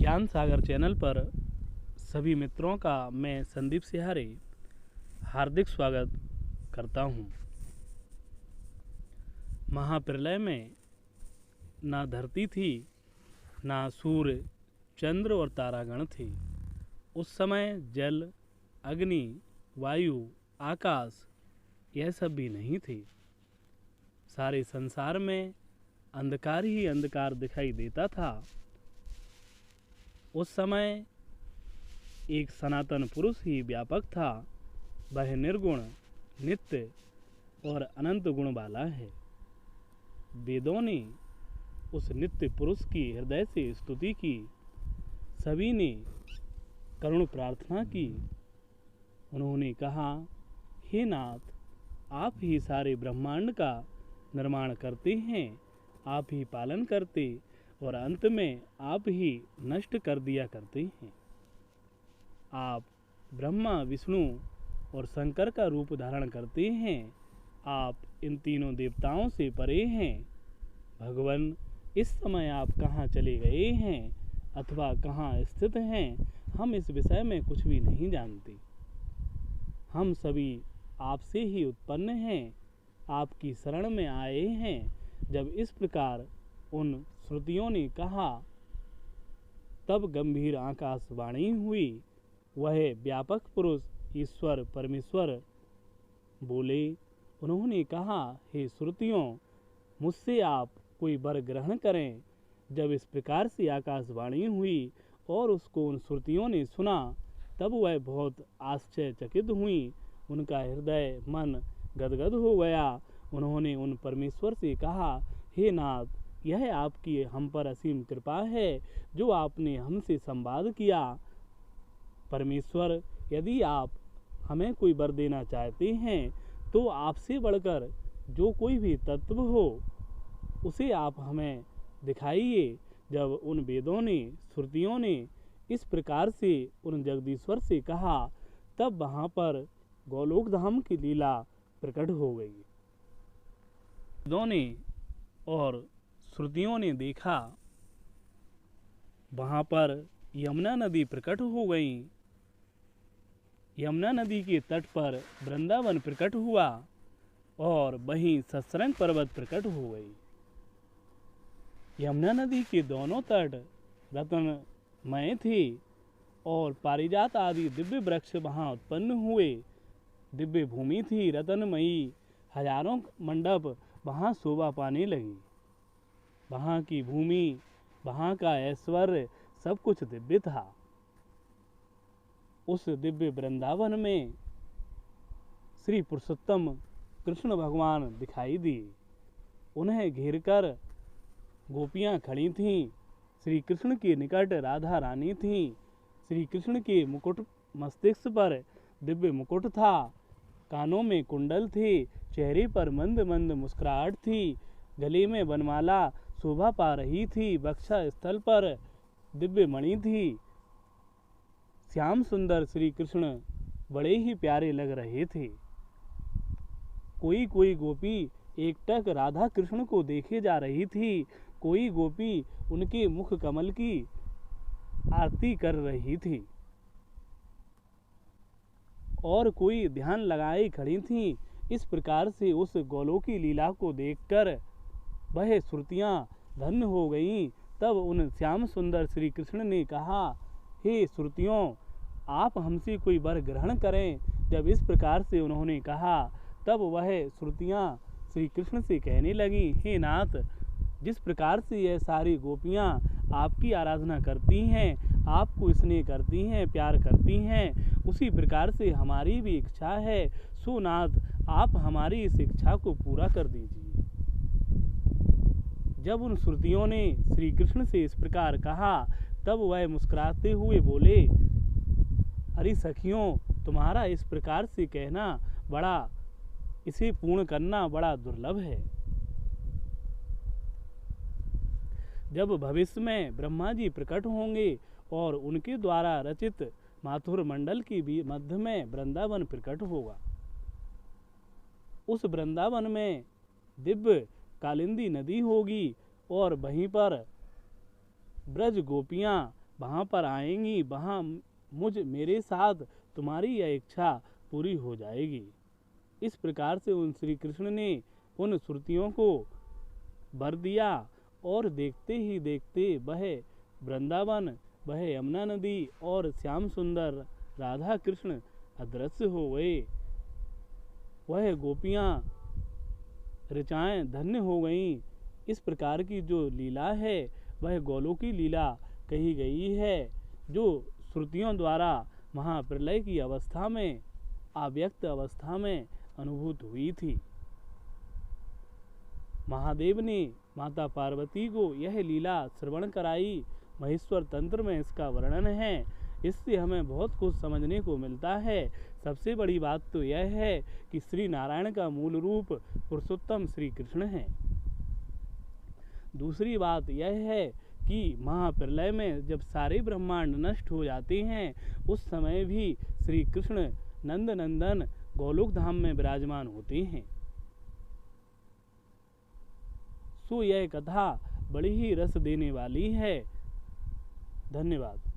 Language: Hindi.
ज्ञान सागर चैनल पर सभी मित्रों का मैं संदीप सिहारे हार्दिक स्वागत करता हूँ। महाप्रलय में ना धरती थी, ना सूर्य, चंद्र और तारागण थे। उस समय जल, अग्नि, वायु, आकाश यह सब भी नहीं थे। सारे संसार में अंधकार ही अंधकार दिखाई देता था। उस समय एक सनातन पुरुष ही व्यापक था। वह निर्गुण, नित्य और अनंत गुण वाला है। वेदों ने उस नित्य पुरुष की हृदय से स्तुति की। सभी ने करुण प्रार्थना की। उन्होंने कहा, हे नाथ, आप ही सारे ब्रह्मांड का निर्माण करते हैं, आप ही पालन करते और अंत में आप ही नष्ट कर दिया करते हैं। आप ब्रह्मा, विष्णु और शंकर का रूप धारण करते हैं। आप इन तीनों देवताओं से परे हैं। भगवान, इस समय आप कहाँ चले गए हैं अथवा कहाँ स्थित हैं, हम इस विषय में कुछ भी नहीं जानते। हम सभी आपसे ही उत्पन्न हैं, आपकी शरण में आए हैं। जब इस प्रकार उन श्रुतियों ने कहा, तब गंभीर आकाशवाणी हुई। वह व्यापक पुरुष ईश्वर परमेश्वर बोले। उन्होंने कहा, हे श्रुतियों, मुझसे आप कोई वर ग्रहण करें। जब इस प्रकार से आकाशवाणी हुई और उसको उन श्रुतियों ने सुना, तब वह बहुत आश्चर्यचकित हुई। उनका हृदय मन गदगद हो गया। उन्होंने उन परमेश्वर से कहा, हे नाथ, यह आपकी हम पर असीम कृपा है जो आपने हमसे संवाद किया। परमेश्वर, यदि आप हमें कोई वर देना चाहते हैं तो आपसे बढ़कर जो कोई भी तत्व हो उसे आप हमें दिखाइए। जब उन वेदों ने, श्रुतियों ने इस प्रकार से उन जगदीश्वर से कहा, तब वहाँ पर गोलोक धाम की लीला प्रकट हो गई। वेदों ने और श्रुतियों ने देखा, वहाँ पर यमुना नदी प्रकट हो गई। यमुना नदी के तट पर वृंदावन प्रकट हुआ और वहीं सत्संग पर्वत प्रकट हो गई। यमुना नदी के दोनों तट रत्नमय थे और पारिजात आदि दिव्य वृक्ष वहाँ उत्पन्न हुए। दिव्य भूमि थी रत्नमयी। हजारों मंडप वहाँ शोभा पाने लगी। वहाँ की भूमि, वहाँ का ऐश्वर्य सब कुछ दिव्य था। उस दिव्य वृंदावन में श्री पुरुषोत्तम कृष्ण भगवान दिखाई दिए। उन्हें घेरकर गोपियाँ खड़ी थीं। श्री कृष्ण के निकट राधा रानी थीं। श्री कृष्ण के मुकुट, मस्तिष्क पर दिव्य मुकुट था, कानों में कुंडल थे, चेहरे पर मंद मंद मुस्कुराहट थी, गले में वनमाला शोभा पा रही थी, वक्षा स्थल पर दिव्य मणि थी। श्याम सुंदर श्री कृष्ण बड़े ही प्यारे लग रहे थे। कोई कोई गोपी एकटक राधा कृष्ण को देखे जा रही थी, कोई गोपी उनके मुख कमल की आरती कर रही थी और कोई ध्यान लगाए खड़ी थी। इस प्रकार से उस गोलोकी लीला को देखकर वह श्रुतियाँ धन्य हो गईं। तब उन श्याम सुंदर श्री कृष्ण ने कहा, हे श्रुतियों, आप हमसे कोई वर ग्रहण करें। जब इस प्रकार से उन्होंने कहा, तब वह श्रुतियाँ श्री कृष्ण से कहने लगी, हे नाथ, जिस प्रकार से यह सारी गोपियाँ आपकी आराधना करती हैं, आपको स्नेह करती हैं, प्यार करती हैं, उसी प्रकार से हमारी भी इच्छा है। सो नाथ, आप हमारी इस इच्छा को पूरा कर दीजिए। जब उन श्रुतियों ने श्री कृष्ण से इस प्रकार कहा, तब वह मुस्कुराते हुए बोले, अरे सखियों, तुम्हारा इस प्रकार से कहना इसे पूर्ण करना बड़ा दुर्लभ है। जब भविष्य में ब्रह्मा जी प्रकट होंगे और उनके द्वारा रचित माथुर मंडल की भी मध्य में वृंदावन प्रकट होगा। उस वृंदावन में दिव्य कालिंदी नदी होगी और वहीं पर ब्रज गोपियाँ वहाँ पर आएंगी, वहाँ मेरे साथ तुम्हारी यह इच्छा पूरी हो जाएगी। इस प्रकार से उन श्री कृष्ण ने उन श्रुतियों को वर दिया और देखते ही देखते वह वृंदावन, वह यमुना नदी और श्याम सुंदर राधा कृष्ण अदृश्य हो गए। वह गोपियाँ ऋचाएँ धन्य हो गईं। इस प्रकार की जो लीला है वह गोलोकी लीला कही गई है, जो श्रुतियों द्वारा महाप्रलय की अवस्था में, अव्यक्त अवस्था में अनुभूत हुई थी। महादेव ने माता पार्वती को यह लीला श्रवण कराई। महेश्वर तंत्र में इसका वर्णन है। इससे हमें बहुत कुछ समझने को मिलता है। सबसे बड़ी बात तो यह है कि श्री नारायण का मूल रूप पुरुषोत्तम श्री कृष्ण है। दूसरी बात यह है कि महाप्रलय में जब सारे ब्रह्मांड नष्ट हो जाते हैं, उस समय भी श्री कृष्ण नंद नंदन गोलोक धाम में विराजमान होते हैं। सो यह कथा बड़ी ही रस देने वाली है। धन्यवाद।